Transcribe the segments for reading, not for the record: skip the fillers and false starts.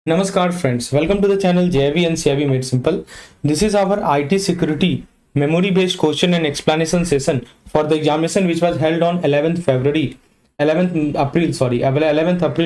Namaskar friends, welcome to the channel JIB and CIB Made Simple. This is our IT security memory based question and explanation session for the examination which was held on 11th April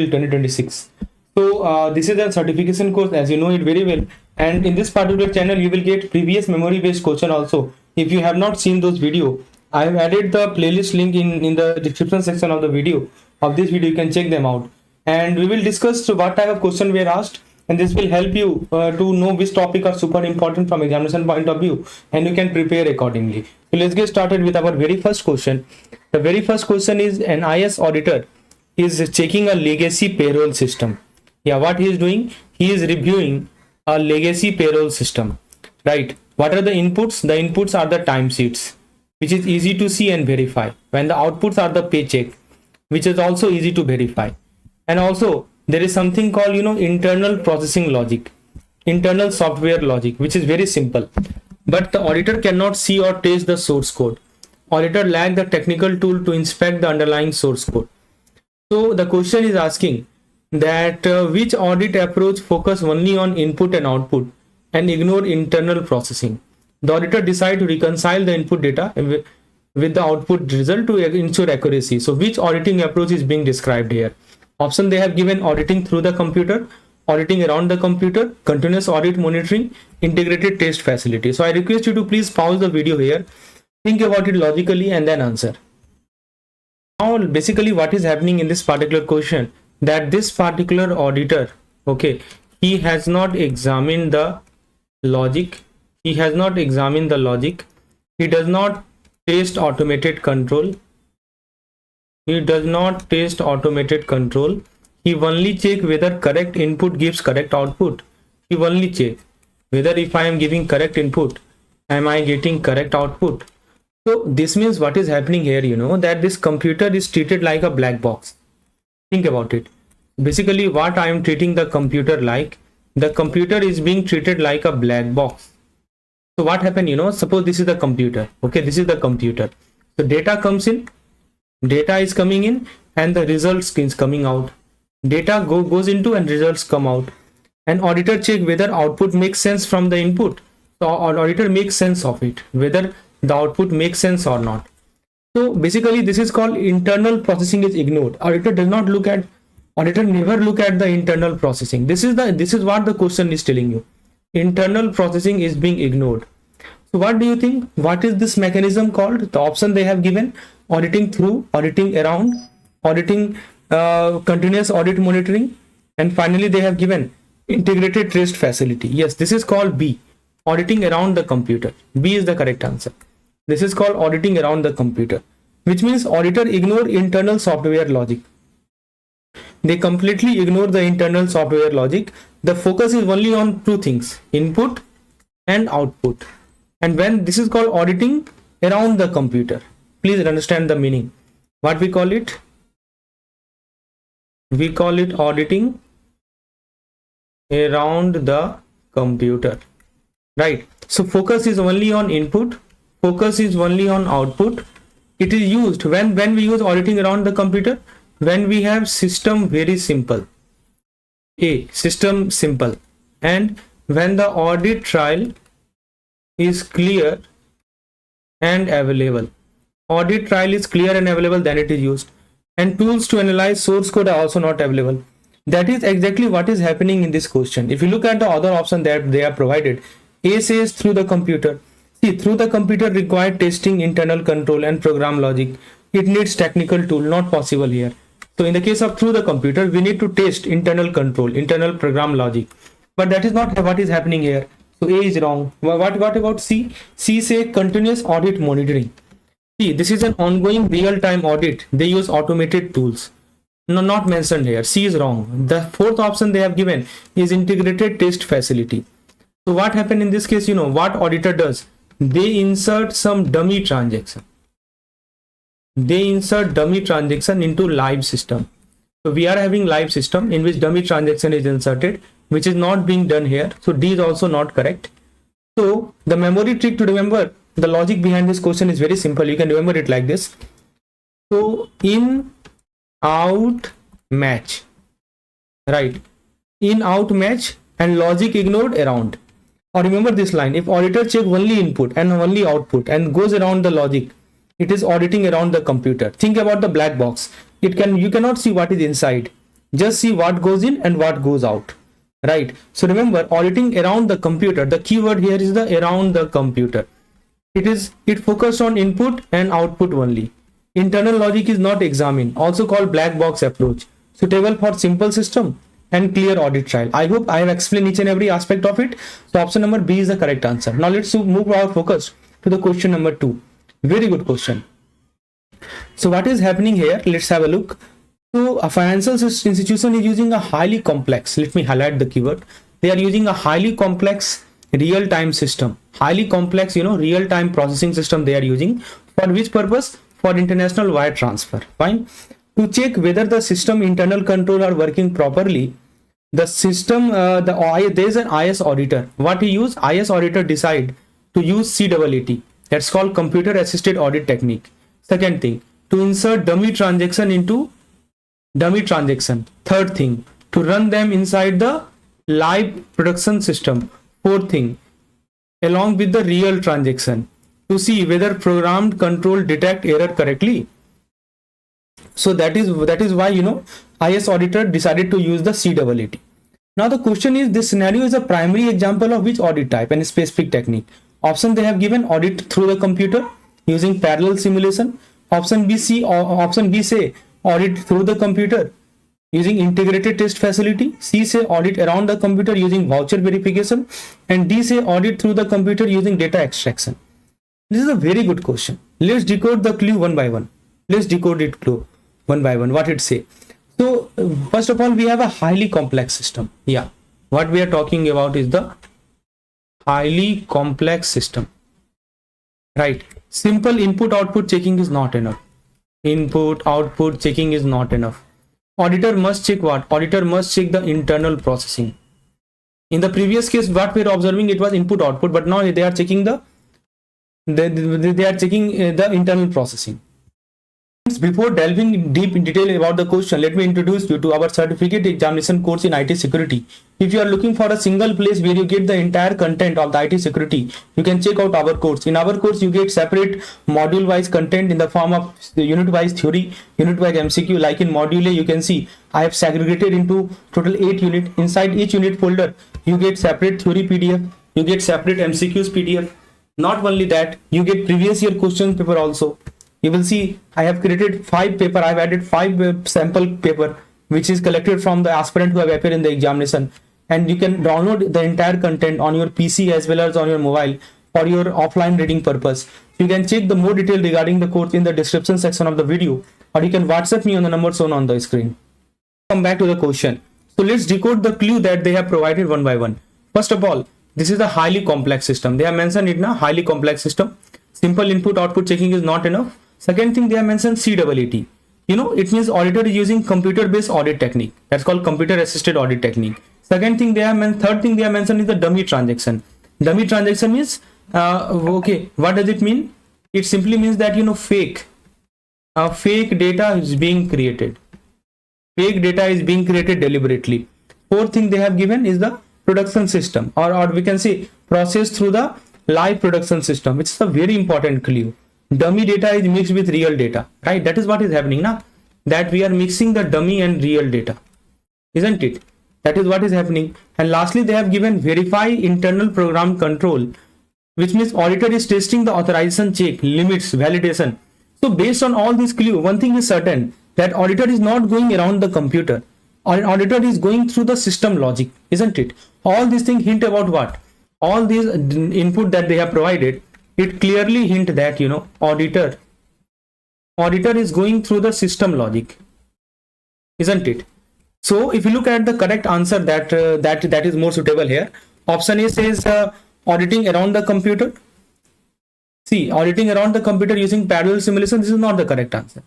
2026. So this is a certification course, as you know it very well, and in this particular channel you will get previous memory based question also. If you have not seen those video, I have added the playlist link in the description section of the video of this video. You can check them out, and we will discuss what type of question we are asked, and this will help you to know which topic are super important from examination point of view, and you can prepare accordingly. So let's get started with our very first question. The very first question is, an IS auditor is checking a legacy payroll system. Yeah, what he is doing, he is reviewing a legacy payroll system, right? What are the inputs? The inputs are the timesheets, which is easy to see and verify, when the outputs are the paycheck, which is also easy to verify. And also there is something called internal processing logic, internal software logic, which is very simple, but the auditor cannot see or taste the source code. Auditor lack the technical tool to inspect the underlying source code. So the question is asking that which audit approach focus only on input and output and ignore internal processing. The auditor decide to reconcile the input data with the output result to ensure accuracy. So which auditing approach is being described here? Option they have given: auditing through the computer, auditing around the computer, continuous audit monitoring, integrated test facility. So I request you to please pause the video here, think about it logically, and then answer. Now basically what is happening in this particular question, that this particular auditor, okay, he has not examined the logic, he does not test automated control, he only check whether correct input gives correct output. He only check whether if I am giving correct input, am I getting correct output. So this means what is happening here, that this computer is treated like a black box. Think about it. Basically what I am treating the computer like, the computer is being treated like a black box. So what happened, suppose this is the computer, okay, this is the computer. So data comes in, data is coming in, and the results is coming out. Data goes into and results come out, and auditor check whether output makes sense from the input. So auditor makes sense of it, whether the output makes sense or not. So basically this is called internal processing is ignored. Auditor never look at the internal processing. This is what the question is telling you. Internal processing is being ignored. So what do you think? What is this mechanism called? The option they have given: auditing through, auditing around, auditing, continuous audit monitoring, and finally they have given integrated test facility. Yes, this is called B, auditing around the computer. B is the correct answer. This is called auditing around the computer, which means auditor ignore internal software logic. They completely ignore the internal software logic. The focus is only on two things: input and output. And when this is called auditing around the computer, please understand the meaning. What we call it? We call it auditing around the computer, right? So focus is only on input, focus is only on output. It is used when we use auditing around the computer, when we have system very simple, system simple, and when the audit trail is clear and available. Audit trail is clear and available, then it is used. And tools to analyze source code are also not available. That is exactly what is happening in this question. If you look at the other option that they are provided, A says through the computer. See, through the computer required testing, internal control, and program logic. It needs technical tool, not possible here. So in the case of through the computer, we need to test internal control, internal program logic, but that is not what is happening here. So A is wrong. What about C? C say continuous audit monitoring. See, this is an ongoing real-time audit. They use automated tools. No, not mentioned here. C is wrong. The fourth option they have given is integrated test facility. So what happened in this case? What auditor does? They insert some dummy transaction. They insert dummy transaction into live system. So we are having live system in which dummy transaction is inserted, which is not being done here. So D is also not correct. So the memory trick to remember the logic behind this question is very simple. You can remember it like this. So in, out, match, right? in out match and logic ignored around. Or remember this line, if auditor check only input and only output and goes around the logic, it is auditing around the computer. Think about the black box. You cannot see what is inside, just see what goes in and what goes out, right? So remember, auditing around the computer, the keyword here is the around the computer. It focused on input and output only. Internal logic is not examined, also called black box approach, suitable for simple system and clear audit trial. I hope I have explained each and every aspect of it. So option number B is the correct answer. Now let's move our focus to the question number 2. Very good question. So what is happening here? Let's have a look. So a financial institution is using a highly complex, let me highlight the keyword. They are using a highly complex real-time system, highly complex, real-time processing system they are using. For which purpose? For international wire transfer. Fine. To check whether the system internal control are working properly, the system, there is an IS auditor. What he use? IS auditor decide to use CAAT. That's called computer assisted audit technique. Second thing, to insert dummy transaction into dummy transaction. Third thing, to run them inside the live production system. Fourth thing, along with the real transaction, to see whether programmed control detect error correctly. So that is why IS auditor decided to use the CAAT. Now the question is, this scenario is a primary example of which audit type and specific technique. Option they have given, audit through the computer using parallel simulation. Option B say audit through the computer using integrated test facility. C say audit around the computer using voucher verification. And D say audit through the computer using data extraction. This is a very good question. Let's decode the clue one by one. Let's decode it clue one by one. What it say? So first of all, we have a highly complex system. Yeah, what we are talking about is the highly complex system, right? Simple input output checking is not enough. Input output checking is not enough. Auditor must check what? Auditor must check the internal processing. In the previous case, what we are observing, it was input output, but now they are checking the internal processing. Before delving deep in detail about the question, let me introduce you to our certificate examination course in IT security. If you are looking for a single place where you get the entire content of the IT security, you can check out our course. In our course, you get separate module wise content in the form of unit wise theory, unit wise MCQ. Like in module A, you can see I have segregated into total 8 units. Inside each unit folder, you get separate theory PDF, you get separate MCQs PDF. Not only that, you get previous year question paper also. You will see I have created 5 paper. I have added 5 sample paper which is collected from the aspirant who have appeared in the examination, and you can download the entire content on your PC as well as on your mobile for your offline reading purpose. You can check the more detail regarding the course in the description section of the video, or you can WhatsApp me on the number shown on the screen. Come back to the question. So let's decode the clue that they have provided one by one. First of all, this is a highly complex system. They have mentioned it now, highly complex system. Simple input output checking is not enough. Second thing, they have mentioned CAAT. It means auditor is using computer based audit technique. That's called computer assisted audit technique. Third thing they have mentioned is the dummy transaction. Dummy transaction means okay, what does it mean? It simply means that fake data is being created. Fake data is being created deliberately. Fourth thing they have given is the production system, or we can say process through the live production system, which is a very important clue. Dummy data is mixed with real data, right? That is what is happening now, that we are mixing the dummy and real data, isn't it? That is what is happening. And lastly, they have given verify internal program control, which means auditor is testing the authorization check, limits, validation. So based on all these clues, one thing is certain, that auditor is not going around the computer, or auditor is going through the system logic, isn't it? All these things hint about what? All these input that they have provided, it clearly hint that auditor is going through the system logic, isn't it? So if you look at the correct answer, that is more suitable here. Option A says auditing around the computer. See, auditing around the computer using parallel simulation. This is not the correct answer,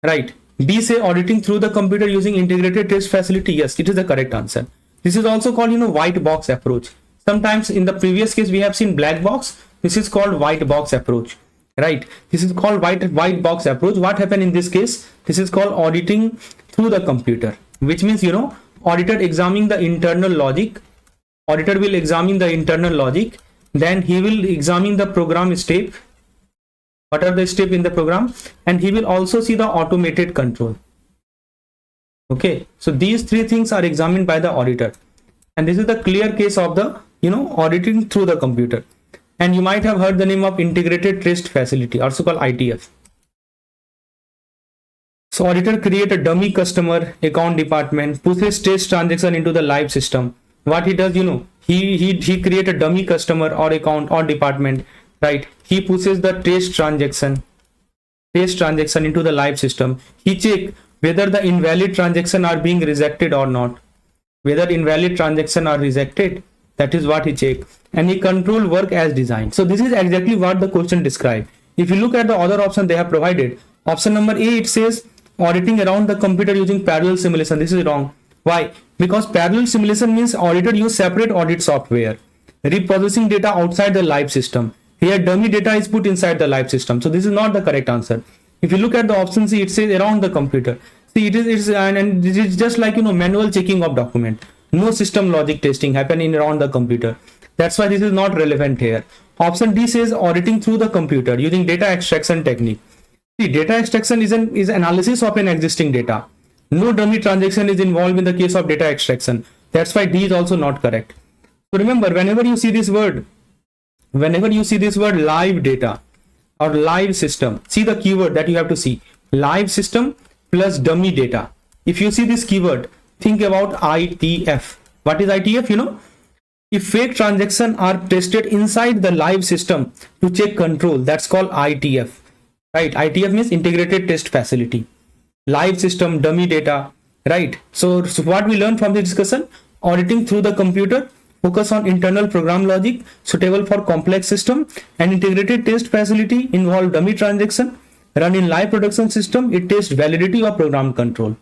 right? B say auditing through the computer using integrated test facility. Yes, it is the correct answer. This is also called white box approach. Sometimes in the previous case we have seen black box. This is called white box approach, right? This is called white box approach. What happened in this case? This is called auditing through the computer, which means auditor examining the internal logic. Auditor will examine the internal logic. Then he will examine the program step. What are the steps in the program? And he will also see the automated control. Okay, so these three things are examined by the auditor, and this is the clear case of the auditing through the computer. And you might have heard the name of integrated test facility, also called ITF. So auditor create a dummy customer account department, pushes test transaction into the live system. What he does, he create a dummy customer or account or department, right? He pushes the test transaction into the live system. He check whether the invalid transaction are being rejected or not. Whether invalid transaction are rejected, that is what he check, and he control work as designed. So this is exactly what the question describe. If you look at the other option they have provided, option number A, it says auditing around the computer using parallel simulation. This is wrong. Why? Because parallel simulation means auditor use separate audit software, reprocessing data outside the live system. Here dummy data is put inside the live system. So this is not the correct answer. If you look at the option C, it says around the computer. See, it is just like manual checking of document. No system logic testing happening around the computer. That's why this is not relevant here. Option D says auditing through the computer using data extraction technique. See, data extraction is analysis of an existing data. No dummy transaction is involved in the case of data extraction. That's why D is also not correct. So remember, whenever you see this word live data or live system, see the keyword that you have to see: live system plus dummy data. If you see this keyword, think about ITF. What is ITF? If fake transactions are tested inside the live system to check control, that's called ITF, right? ITF means integrated test facility. Live system, dummy data, right? So what we learned from the discussion: auditing through the computer, focus on internal program logic suitable for complex system, and integrated test facility involve dummy transaction run in live production system. It tests validity of program control.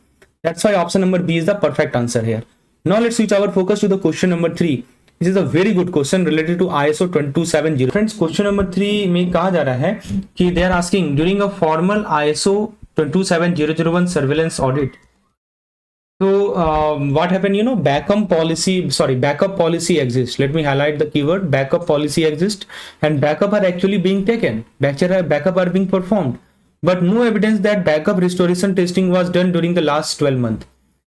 That's why option number B is the perfect answer here. Now let's switch our focus to the question number 3. This is a very good question related to ISO 270. Friends, question number 3 में कहा जा रहा है कि they are asking during a formal ISO 27001 surveillance audit. So what happened? Backup policy exists. Let me highlight the keyword: backup policy exists, and backup are actually being taken. Backup are being performed, but no evidence that backup restoration testing was done during the last 12 months.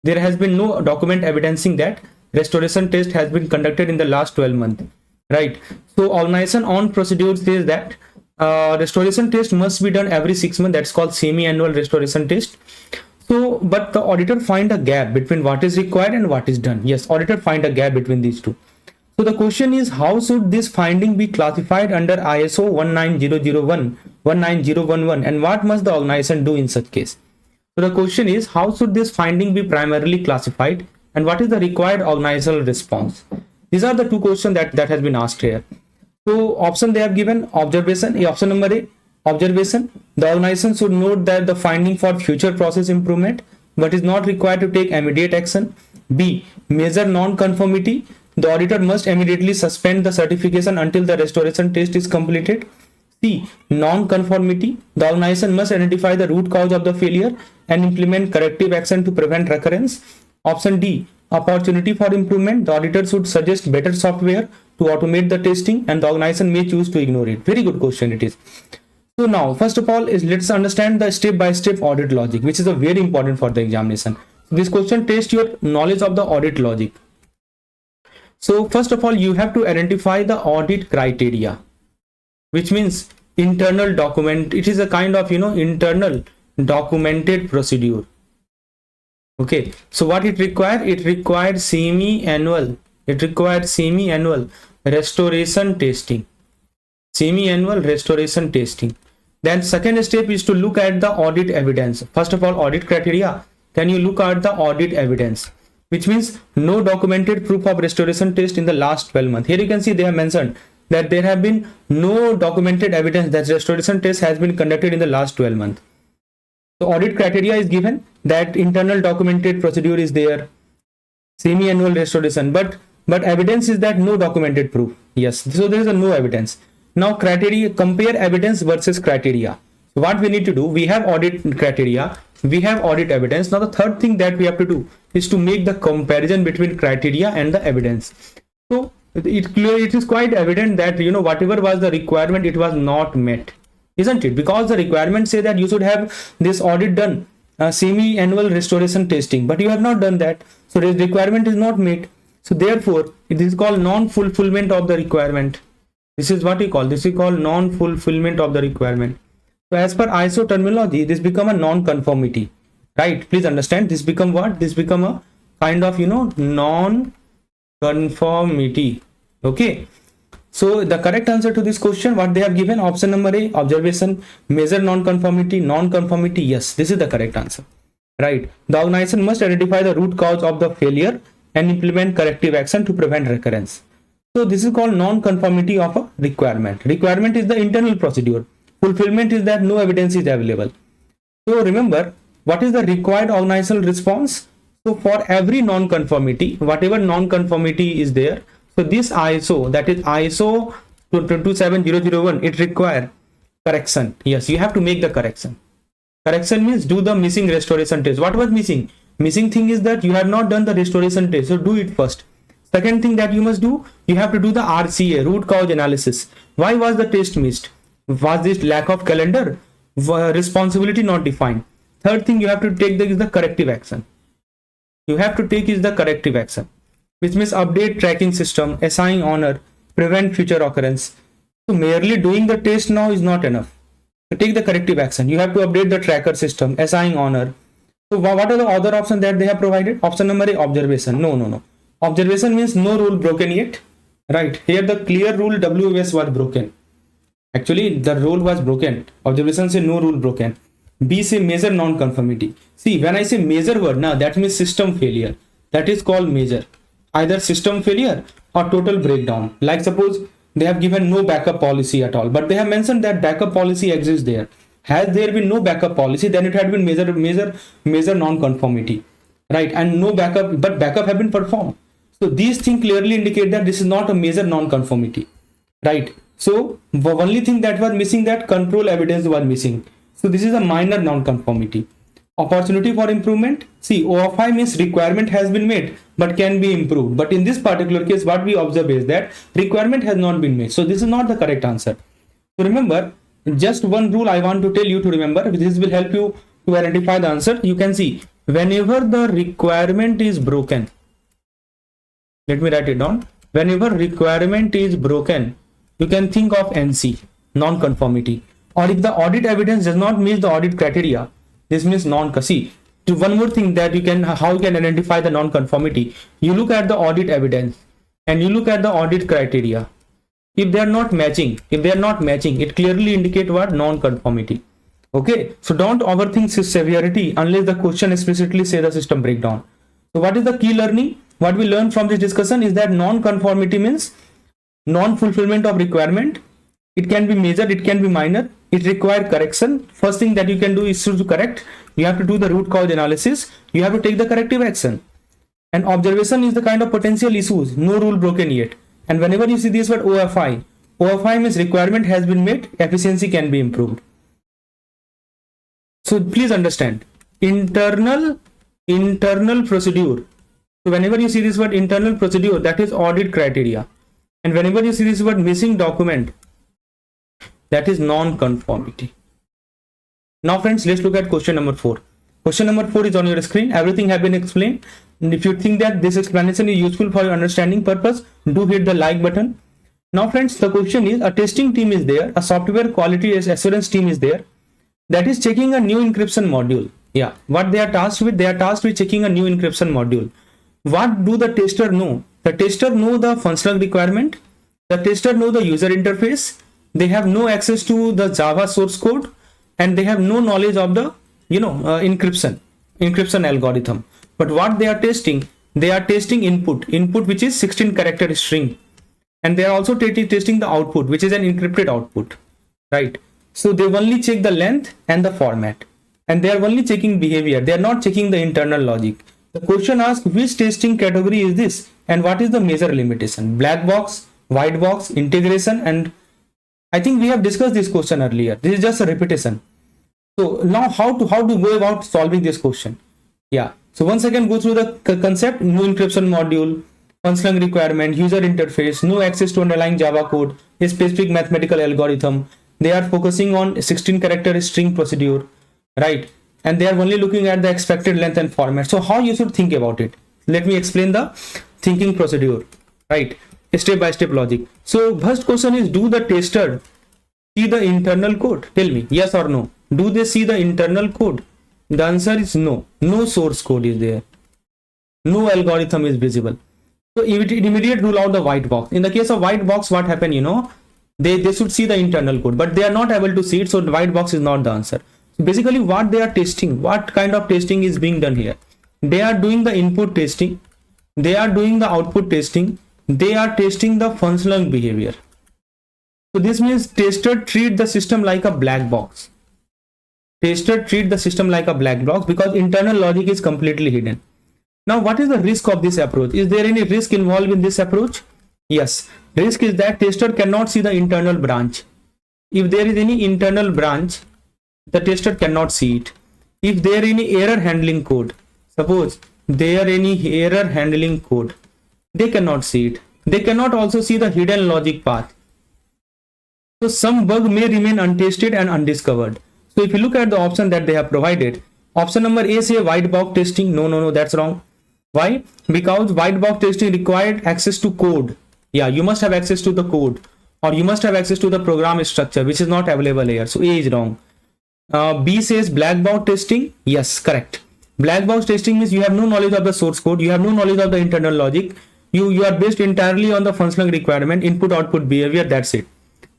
There has been no document evidencing that restoration test has been conducted in the last 12 months, right? So organization on procedure says that restoration test must be done every 6 months. That's called semi-annual restoration test. So, but the auditor find a gap between what is required and what is done. Yes, auditor find a gap between these two. So the question is, how should this finding be classified under ISO 19001, 19011, and what must the organization do in such case? So the question is, how should this finding be primarily classified, and what is the required organizational response? These are the two questions that has been asked here. So option they have given: observation. Option number A, observation. The organization should note that the finding for future process improvement, but is not required to take immediate action. B, measure non-conformity. The auditor must immediately suspend the certification until the restoration test is completed. C, non-conformity. The organization must identify the root cause of the failure and implement corrective action to prevent recurrence. Option D, opportunity for improvement. The auditor should suggest better software to automate the testing, and the organization may choose to ignore it. Very good question it is. So now, first of all, let's understand the step-by-step audit logic, which is a very important for the examination. This question tests your knowledge of the audit logic. So first of all, you have to identify the audit criteria, which means internal document. It is a kind of internal documented procedure. Okay, so what it required? It required semi-annual restoration testing. Semi-annual restoration testing. Then second step is to look at the audit evidence. First of all, audit criteria. Then you look at the audit evidence, which means no documented proof of restoration test in the last 12 months. Here you can see they have mentioned that there have been no documented evidence that restoration test has been conducted in the last 12 months. So audit criteria is given, that internal documented procedure is there, semi-annual restoration, but evidence is that no documented proof. Yes, so there is no evidence. Now criteria, compare evidence versus criteria. So what we need to do, we have audit criteria, we have audit evidence. Now the third thing that we have to do is to make the comparison between criteria and the evidence. So it is quite evident that, you know, whatever was the requirement, it was not met, isn't it? Because the requirements say that you should have this audit done, semi-annual restoration testing, but you have not done that. So this requirement is not met. So therefore, it is called non-fulfillment of the requirement. This is what we call, this is called non-fulfillment of the requirement. So as per ISO terminology, this become a non-conformity, right? Please understand, this become what? This become a kind of, you know, non-conformity. Okay. So the correct answer to this question, what they have given, option number A, observation, measure non-conformity, non-conformity. Yes, this is the correct answer, right? The organization must identify the root cause of the failure and implement corrective action to prevent recurrence. So this is called non-conformity of a requirement. Requirement is the internal procedure. Fulfillment is that no evidence is available. So remember, what is the required organizational response? So for every non-conformity, whatever non-conformity is there, so this ISO, that is ISO 27001, it require correction. Yes, you have to make the correction. Correction means do the missing restoration test. What was missing? Missing thing is that you have not done the restoration test. So do it first. Second thing that you must do, you have to do the RCA, root cause analysis. Why was the test missed? Was this lack of calendar? Responsibility not defined? Third thing you have to take is the corrective action. You have to take is the corrective action, which means update tracking system, assign honor, prevent future occurrence. So merely doing the test now is not enough. So take the corrective action. You have to update the tracker system, assign honor. So what are the other options that they have provided? Option number A, observation. No. Observation means no rule broken yet, right? Here the clear rule WS was broken. Actually, the rule was broken. Observation say no rule broken. B say measure non-conformity. See, when I say measure word, now that means system failure. That is called measure. Either system failure or total breakdown. Like suppose they have given no backup policy at all, but they have mentioned that backup policy exists there. Has there been no backup policy, then it had been measure non-conformity, right? And no backup, but backup have been performed. So these things clearly indicate that this is not a measure non-conformity, right? So the only thing that was missing, that control evidence was missing. So this is a minor non-conformity. Opportunity for improvement. See, OFI means requirement has been made but can be improved. But in this particular case, what we observe is that requirement has not been made. So this is not the correct answer. So remember, just one rule I want to tell you to remember. This will help you to identify the answer. You can see whenever the requirement is broken. Let me write it down. Whenever requirement is broken, you can think of NC, non-conformity. Or if the audit evidence does not meet the audit criteria, this means non-see. One more thing that you can, how you can identify the non-conformity. You look at the audit evidence and you look at the audit criteria. If they are not matching, it clearly indicates what? Non-conformity. Okay, so don't overthink severity unless the question explicitly say the system breakdown. So what is the key learning? What we learned from this discussion is that non-conformity means non-fulfillment of requirement. It can be major, it can be minor. It requires correction. First thing that you can do is to correct. You have to do the root cause analysis. You have to take the corrective action. And observation is the kind of potential issues. No rule broken yet. And whenever you see this word OFI, OFI means requirement has been met, efficiency can be improved. So please understand, internal procedure. So whenever you see this word internal procedure, that is audit criteria. And whenever you see this word missing document, that is non-conformity. Now friends, let's look at question number 4. Question number 4 is on your screen. Everything has been explained. And if you think that this explanation is useful for your understanding purpose, do hit the like button. Now friends, the question is, a testing team is there, a software quality assurance team is there, that is checking a new encryption module. Yeah, what they are tasked with? They are tasked with checking a new encryption module. What do the tester know? The tester know the functional requirement. The tester know the user interface. They have no access to the Java source code, and they have no knowledge of the encryption algorithm. But what they are testing? They are testing input which is 16 character string, and they are also testing the output, which is an encrypted output, right? So they only check the length and the format, and they are only checking behavior. They are not checking the internal logic. The question asks, which testing category is this, and what is the major limitation? Black box, white box, integration, and I think we have discussed this question earlier. This is just a repetition. So now how to go about solving this question? Yeah. So once again, go through the concept: no encryption module, functional requirement, user interface, no access to underlying Java code, a specific mathematical algorithm. They are focusing on 16 character string procedure, right? And they are only looking at the expected length and format. So how you should think about it? Let me explain the thinking procedure, right? Step by step logic. So first question is, do the tester see the internal code? Tell me, yes or no. Do they see the internal code? The answer is no. No source code is there. No algorithm is visible. So immediate rule out the white box. In the case of white box, what happened? They should see the internal code, but they are not able to see it. So the white box is not the answer. So basically, what they are testing, what kind of testing is being done here? They are doing the input testing. They are doing the output testing. They are testing the functional behavior. So this means tester treat the system like a black box. Tester treat the system like a black box because internal logic is completely hidden. Now, what is the risk of this approach? Is there any risk involved in this approach? Yes. Risk is that tester cannot see the internal branch. If there is any internal branch, the tester cannot see it. If there is any error handling code, suppose there any error handling code, they cannot see it. They cannot also see the hidden logic path. So some bug may remain untested and undiscovered. So if you look at the option that they have provided, option number A say white box testing. No, that's wrong. Why? Because white box testing required access to code. Yeah, you must have access to the code, or you must have access to the program structure, which is not available here. So A is wrong. B says black box testing. Yes, correct. Black box testing means you have no knowledge of the source code. You have no knowledge of the internal logic. You are based entirely on the functional requirement, input, output, behavior. That's it.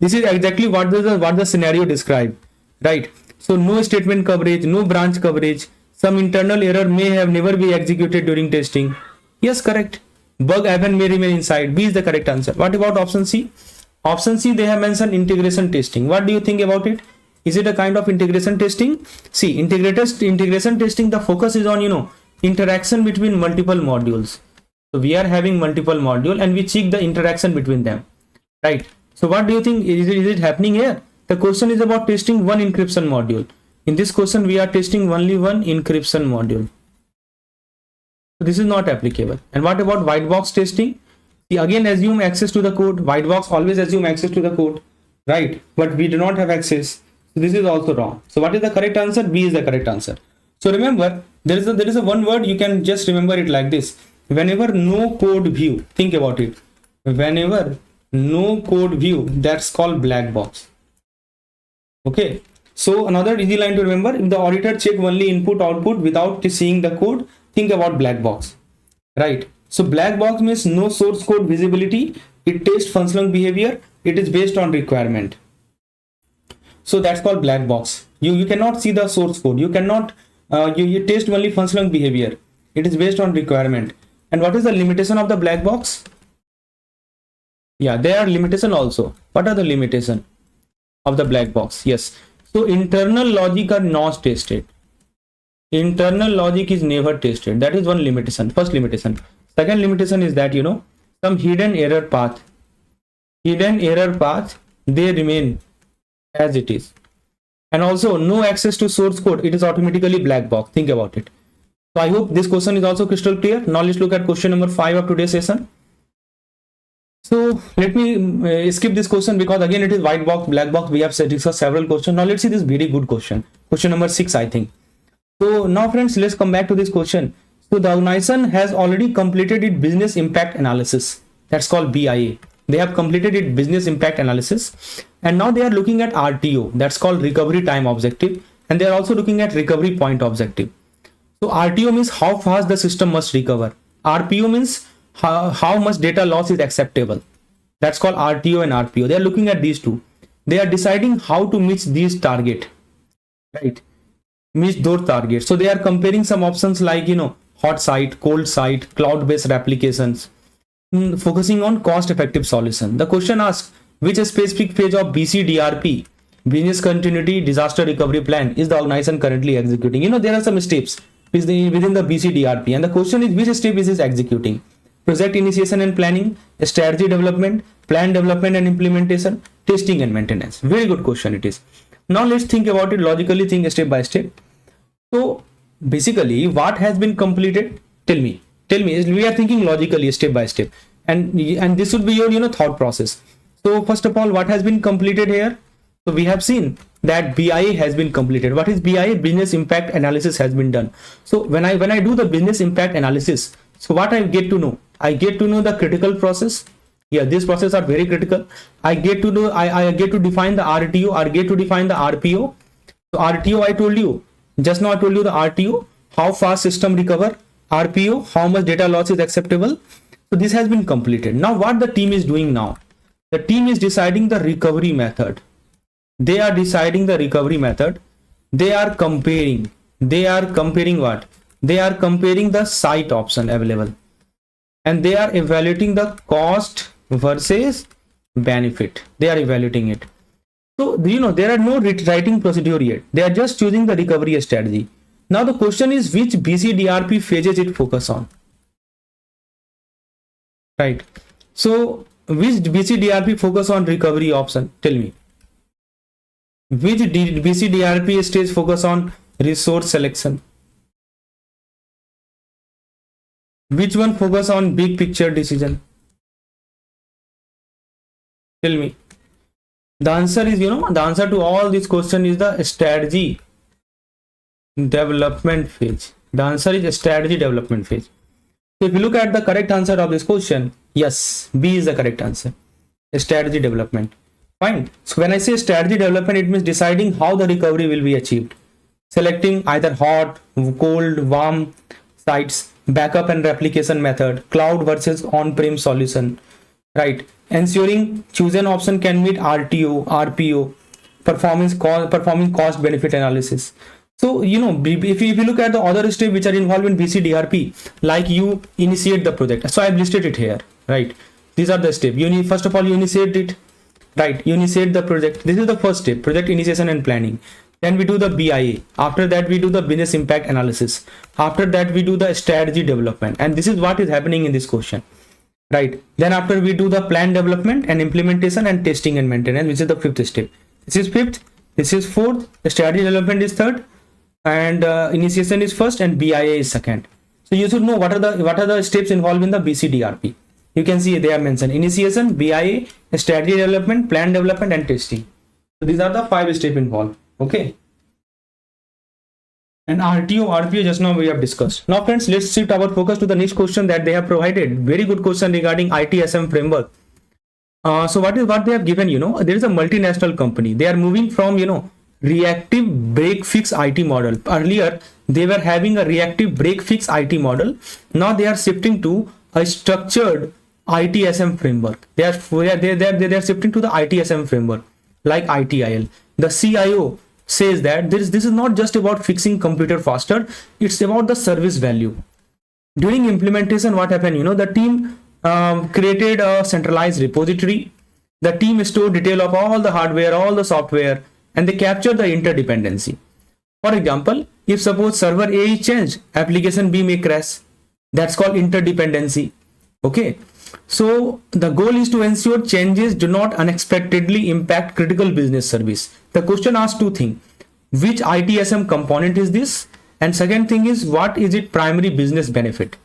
This is exactly what the scenario described, right? So no statement coverage, no branch coverage. Some internal error may have never be executed during testing. Yes, correct. Bug even may remain inside. B is the correct answer. What about option C? Option C, they have mentioned integration testing. What do you think about it? Is it a kind of integration testing? See, integration testing, the focus is on, interaction between multiple modules. So we are having multiple modules and we check the interaction between them, right? So what do you think? Is it happening here? The question is about testing one encryption module. In this question, we are testing only one encryption module. So this is not applicable. And what about white box testing? See, again, assume access to the code. White box always assume access to the code, right? But we do not have access. So this is also wrong. So what is the correct answer? B is the correct answer. So remember, there is a one word, you can just remember it like this. Whenever no code view, think about it. Whenever no code view, that's called black box. Okay. So another easy line to remember, if the auditor check only input output without seeing the code, think about black box, right? So black box means no source code visibility. It tests functional behavior. It is based on requirement. So that's called black box. You cannot see the source code. You cannot, you test only functional behavior. It is based on requirement. And what is the limitation of the black box? Yeah, there are limitation also. What are the limitation of the black box? Yes. So internal logic are not tested. Internal logic is never tested. That is one limitation. First limitation. Second limitation is that, some hidden error path. Hidden error path, they remain as it is. And also no access to source code. It is automatically black box. Think about it. So I hope this question is also crystal clear. Now let's look at question number 5 of today's session. So let me skip this question because again it is white box, black box. We have discussed several questions. Now let's see this very good question. Question number 6, I think. So now friends, let's come back to this question. So the organization has already completed its business impact analysis. That's called BIA. They have completed its business impact analysis. And now they are looking at RTO. That's called recovery time objective. And they are also looking at recovery point objective. So RTO means how fast the system must recover. RPO means how much data loss is acceptable. That's called RTO and RPO. They are looking at these two. They are deciding how to meet these target, right? Meet those targets. So they are comparing some options like, hot site, cold site, cloud-based applications, focusing on cost-effective solution. The question asks, which specific phase of BCDRP, business continuity disaster recovery plan, is the organization currently executing? There are some steps within the BCDRP, and the question is, which step is it executing? Project initiation and planning, strategy development, plan development and implementation, testing and maintenance. Very good question it is. Now let's think about it logically, think step by step. So basically what has been completed? Tell me, we are thinking logically step by step, and this would be your thought process. So first of all, what has been completed here? So we have seen that BIA has been completed. What is BIA? Business impact analysis has been done. So when I do the business impact analysis, so what I get to know? I get to know the critical process. Yeah, these processes are very critical. I get to know, I get to define the RTO, I get to define the RPO. So RTO, I told you, just now I told you the RTO, how fast system recover, RPO, how much data loss is acceptable. So this has been completed. Now what the team is doing now? The team is deciding the recovery method. They are deciding the recovery method. They are comparing what? They are comparing the site option available, and they are evaluating the cost versus benefit. They are evaluating it. So there are no writing procedure yet. They are just choosing the recovery strategy. Now the question is, which BCDRP phases it focus on, right? So which BCDRP focus on recovery option? Tell me. Which BCDRP stage focus on resource selection? Which one focus on big picture decision? Tell me. The answer is, the answer to all this question is the strategy development phase. The answer is strategy development phase. So if you look at the correct answer of this question, yes, B is the correct answer. Strategy development. Fine. So when I say strategy development, it means deciding how the recovery will be achieved. Selecting either hot, cold, warm sites, backup and replication method, cloud versus on-prem solution, right? Ensuring chosen option can meet RTO, RPO, performing cost benefit analysis. So if you look at the other steps which are involved in BCDRP, like you initiate the project. So I've listed it here, right? These are the steps. First of all, you initiate it, right? You initiate the project. This is the first step, project initiation and planning. Then we do the BIA. After that, we do the business impact analysis. After that, we do the strategy development. And this is what is happening in this question, right? Then after, we do the plan development and implementation and testing and maintenance, which is the fifth step. This is fifth. This is fourth. The strategy development is third, and initiation is first, and BIA is second. So you should know what are the steps involved in the BCDRP. You can see they are mentioned: initiation, BIA, strategy development, plan development, and testing. So these are the 5 steps involved. Okay. And RTO, RPO just now we have discussed. Now friends, let's shift our focus to the next question that they have provided. Very good question regarding ITSM framework. So what they have given? There is a multinational company. They are moving from reactive break fix IT model. Earlier they were having a reactive break fix IT model. Now they are shifting to a structured ITSM framework. They are shifting to the ITSM framework like ITIL. The CIO says that this is not just about fixing computer faster, it's about the service value. During implementation, what happened? The team created a centralized repository. The team stored detail of all the hardware, all the software, and they capture the interdependency. For example, if suppose server A is changed, application B may crash. That's called interdependency. Okay. So the goal is to ensure changes do not unexpectedly impact critical business service. The question asks 2 things. Which ITSM component is this? And second thing is, what is its primary business benefit?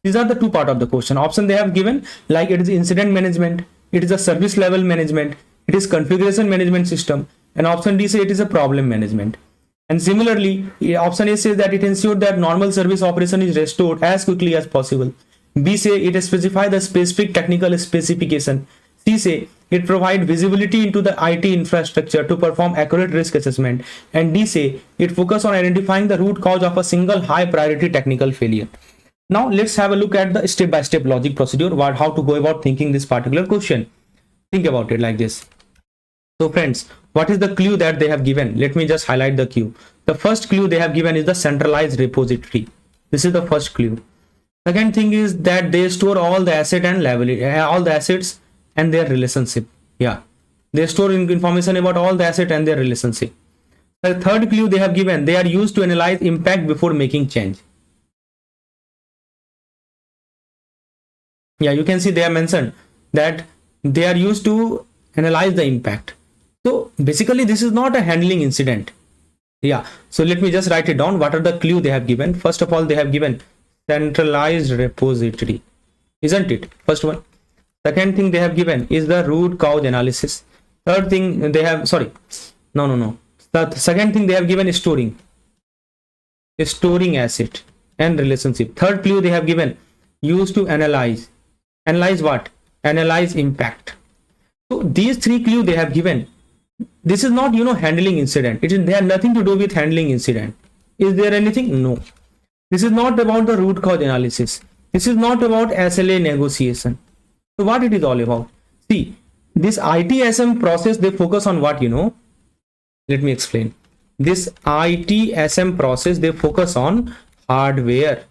These are the 2 parts of the question. Option they have given, like it is incident management, it is a service level management, it is configuration management system, and option D say it is a problem management. And similarly, option A says that it ensures that normal service operation is restored as quickly as possible. B say it specifies the specific technical specification. C say it provides visibility into the IT infrastructure to perform accurate risk assessment. And D say it focuses on identifying the root cause of a single high priority technical failure. Now let's have a look at the step-by-step logic procedure, how to go about thinking this particular question. Think about it like this. So friends, what is the clue that they have given? Let me just highlight the clue. The first clue they have given is the centralized repository. This is the first clue. Second thing is that they store all the asset and liability, all the assets and their relationship. Yeah, they store information about all the asset and their relationship. The third clue they have given, they are used to analyze impact before making change. Yeah, you can see they have mentioned that they are used to analyze the impact. So basically this is not a handling incident. Yeah, so let me just write it down. What are the clue they have given? First of all, they have given centralized repository, isn't it? First one. Second thing they have given is the root cause analysis. Third thing they have, sorry, no. The second thing they have given is storing asset and relationship. Third clue they have given, used to analyze what? Analyze impact. So these three clues they have given. This is not, handling incident. They have nothing to do with handling incident. Is there anything? No. This is not about the root cause analysis. This is not about SLA negotiation. So what it is all about? See, this ITSM process, they focus on what? Let me explain. This ITSM process, they focus on hardware.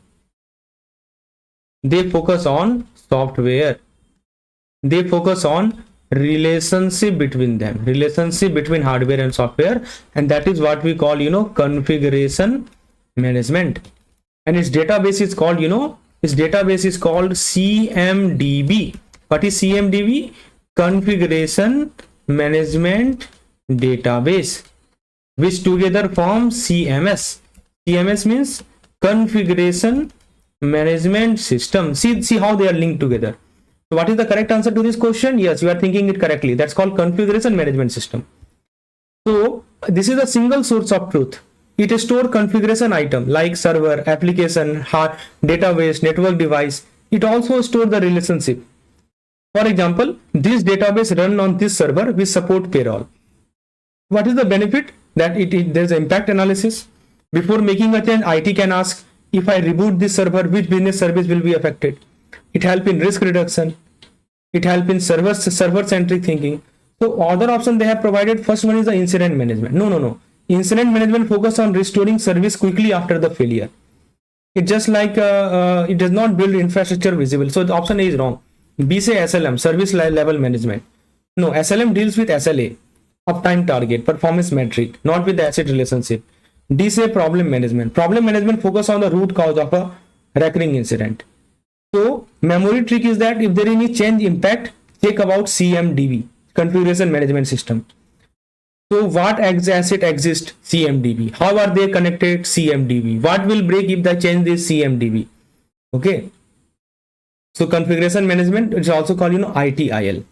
They focus on software. They focus on relationship between them, relationship between hardware and software, and that is what we call configuration management. And its database is called CMDB. What is CMDB? Configuration management database, which together form CMS. CMS means configuration management system. See how they are linked together. So what is the correct answer to this question? Yes, you are thinking it correctly. That's called configuration management system. So this is a single source of truth. It stores configuration item like server, application, hard, database, network device. It also stores the relationship. For example, this database run on this server with support payroll. What is the benefit? That there's impact analysis. Before making a change, IT can ask, if I reboot this server, which business service will be affected? It helps in risk reduction. It helps in server-centric thinking. So other option they have provided, first one is the incident management. No. Incident management focus on restoring service quickly after the failure. It just like it does not build infrastructure visible. So the option A is wrong. B say SLM, service level management. No, SLM deals with SLA, uptime target, performance metric, not with the asset relationship. D say problem management. Problem management focus on the root cause of a recurring incident. So memory trick is that if there is any change impact, check about CMDB, configuration management system. So what asset exists? CMDB. How are they connected? CMDB. What will break if the change is CMDB? Okay. So configuration management is also called ITIL.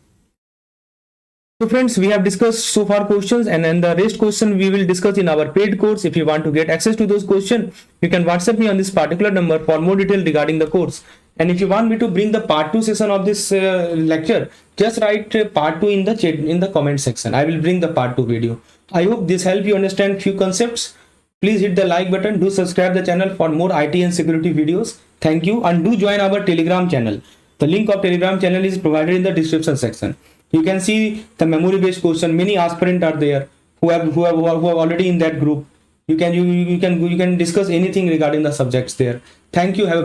So friends, we have discussed so far questions, and then the rest question we will discuss in our paid course. If you want to get access to those questions, you can WhatsApp me on this particular number for more detail regarding the course. And if you want me to bring the part 2 session of this lecture, just write part 2 in the chat, in the comment section. I will bring the part 2 video. I hope this helped you understand few concepts. Please hit the like button. Do subscribe the channel for more IT and security videos. Thank you, and do join our Telegram channel. The link of Telegram channel is provided in the description section. You can see the memory based question. Many aspirants are there who are already in that group. You can discuss anything regarding the subjects there. Thank you. Have a